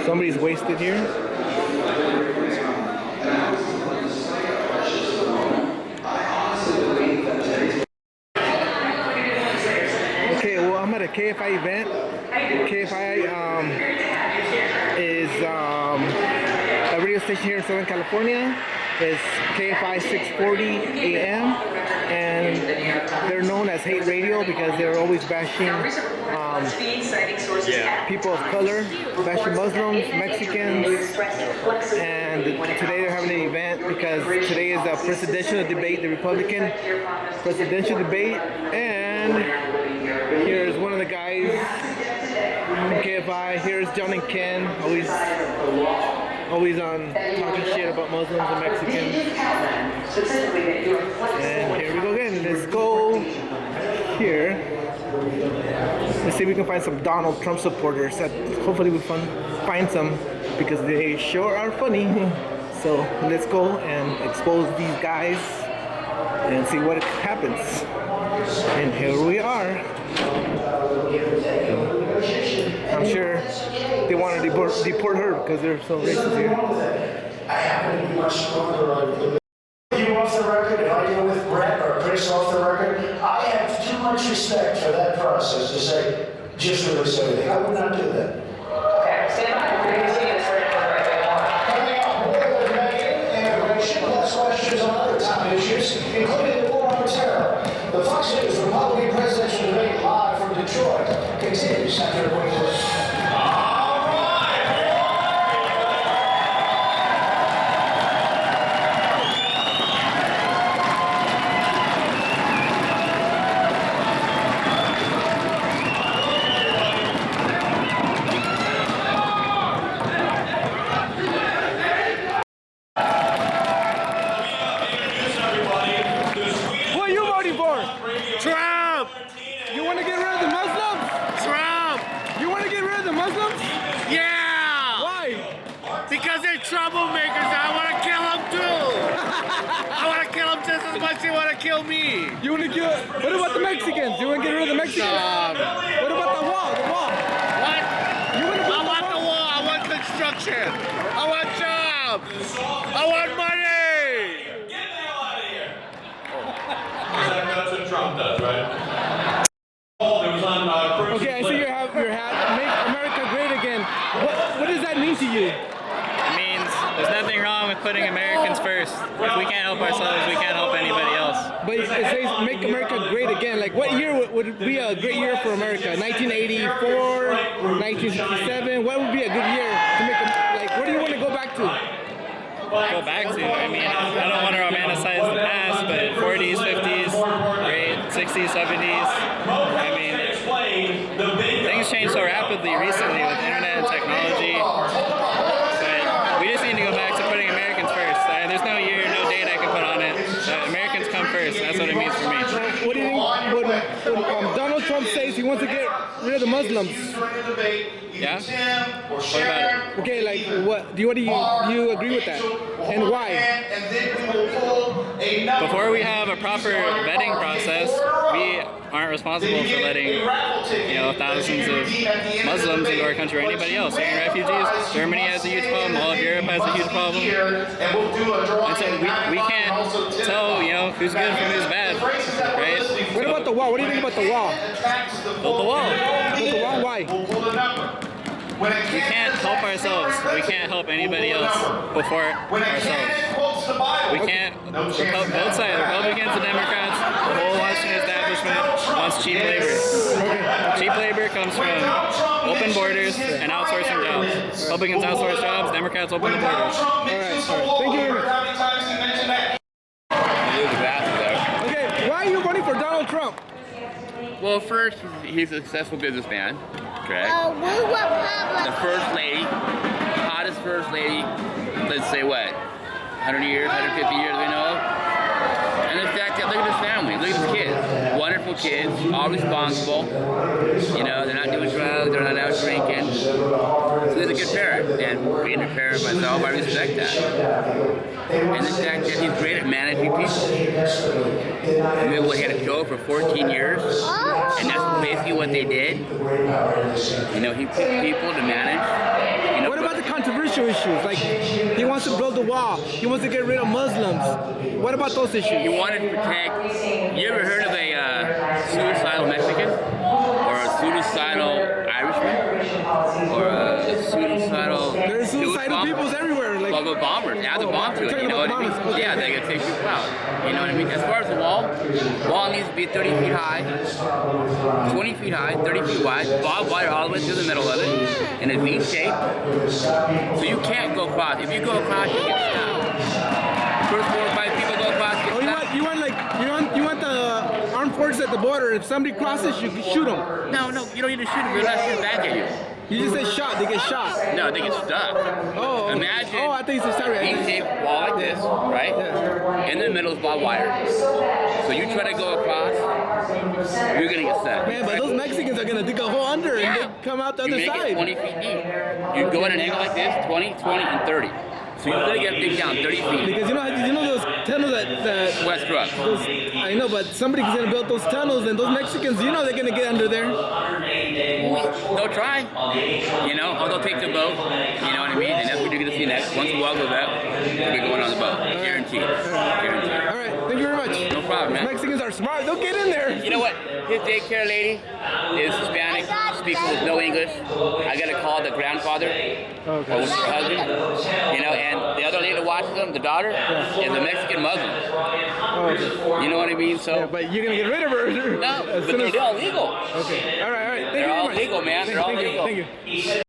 Somebody's wasted here. Okay, well, I'm at a KFI event. KFI is a radio station here in Southern California. It's KFI 640 AM, and they're known as hate radio because they're always bashing people of color, bashing Muslims, Mexicans, and today they're having an event because today is a presidential debate, the Republican presidential debate, and here's one of the guys from KFI. Here's John and Ken, always on talking shit about Muslims and Mexicans. And here we go again. Let's go here. Let's see if we can find some Donald Trump supporters. Hopefully we find some because they sure are funny. So let's go and expose these guys and see what happens. And here we are. I'm sure they want to deport her because they're so racist here. I happen to be much stronger on you off the record and I deal with Brett or Chris off the record. I have too much respect for that process to say, just release everything. I would not do that. Okay, stand by. We're going to see this right now. Coming up, war with immigration, less questions on other top issues, including the war on terror. The Fox News Republican presidential debate live from Detroit continues after a quick break. Trump! You want to get rid of the Muslims? Trump! You want to get rid of the Muslims? Yeah! Why? Because they're troublemakers and I want to kill them too! I want to kill them just as much as they want to kill me! You want to kill... What about the Mexicans? You want to get rid of the Mexicans? What about the wall? The wall? What? You want to I want the wall, I want construction! I want jobs! I want money! That's what Trump does, right? Okay, I see your hat. Make America great again. What does that mean to you? It means there's nothing wrong with putting Americans first. If we can't help ourselves, we can't help anybody else. But it says make America great again. Like, what year would be a great year for America? 1984, 1967? What would be a good year to make like, what do you want to go back to? Go back to. I mean, I don't want to romanticize the past, but 40s, 50s, great, 60s, 70s. I mean, things change so rapidly recently with internet and technology. But we just need to go back to putting Americans first. There's no year, no date I can put on it. Americans come first. That's what it means for me. What do you think when Donald Trump says he wants to get rid of the Muslims? Yeah? What about it? Okay, like what? Do you agree with that? And why? Before we have a proper vetting process, we aren't responsible for letting, thousands of Muslims into our country or anybody else. Syrian refugees, Germany has a huge problem, all of Europe has a huge problem. And so we can't tell, who's good from who's bad, right? What about the wall? What do you think about the wall? Build the wall. Build the wall? Why? We can't help ourselves. We can't help anybody else before ourselves. We can't, both sides, Republicans and Democrats, the whole Washington establishment wants cheap labor. Cheap labor comes from open borders and outsourcing jobs. Republicans outsource jobs, Democrats open the borders. All right. Thank you very much. Okay, why are you voting for Donald Trump? Well, first, he's a successful businessman, correct? The first lady, hottest first lady, let's say what, 100 years, 150 years we know of? And the fact that, look at his family, look at his kids, wonderful kids, all responsible. You know, they're not doing drugs, they're not out drinking. So he's a good parent, and being a parent myself, I respect that. And the fact that he's great at managing people. Remember, he had a show for 14 years, and that's basically what they did. You know, he picked people to manage. You know, What about the controversial issues? Like, he wants to build a wall. He wants to get rid of Muslims. What about those issues? he wanted to protect. You ever heard of a suicidal Mexican? Or a suicidal Irishman? Or a suicidal... There's suicidal peoples everywhere. Like, Well, the bombers, add the bomb to it, you know what I mean? Okay. Yeah, they can take people out. You know what I mean? As far as the wall needs to be 30 feet high, 20 feet high, 30 feet wide, barbed wire all the way through the middle of it, in a V shape. So you can't go across. If you go across, you get stopped. First 4 or 5 people go across, oh, get stopped. you want the armed forces at the border. If somebody crosses, you can shoot them. No, you don't need to shoot them. They're not shooting back at you. You just said shot. They get shot. No, they get stuck. Oh. Imagine. Oh, I think it's sorry. V-shaped wall like this, right? Yeah. In the middle is barbed wire. So you try to go across, you're gonna get stuck. Man, but those Mexicans are gonna dig a hole under and they come out the You other make side. it 20 feet deep. You go at an angle like this, 20, 20, and 30. So you're gonna get dig down 30 feet. Because you know those tunnels that Westbrook. those, I know, but somebody's gonna build those tunnels, and those Mexicans, you know, they're gonna get under there. They'll try, you know, or they'll take the boat, you know what I mean? And that's what you're gonna see next. Once the wall goes up, we'll be going on the boat. Guaranteed. Guaranteed. All right, thank you very much. No problem, man. Mexicans are smart. They'll get in there. You know what? His daycare lady is Hispanic, speaks with no English. I gotta call the grandfather or her husband, you know, and the other lady that watches them, the daughter, is a Mexican Muslim. Oh, You know what I mean? So, yeah, but you're gonna get rid of her. no, As but soon as- they're all legal. Okay. All right. Thank you They're very all much. legal, man. They're all Thank you. legal. Thank you.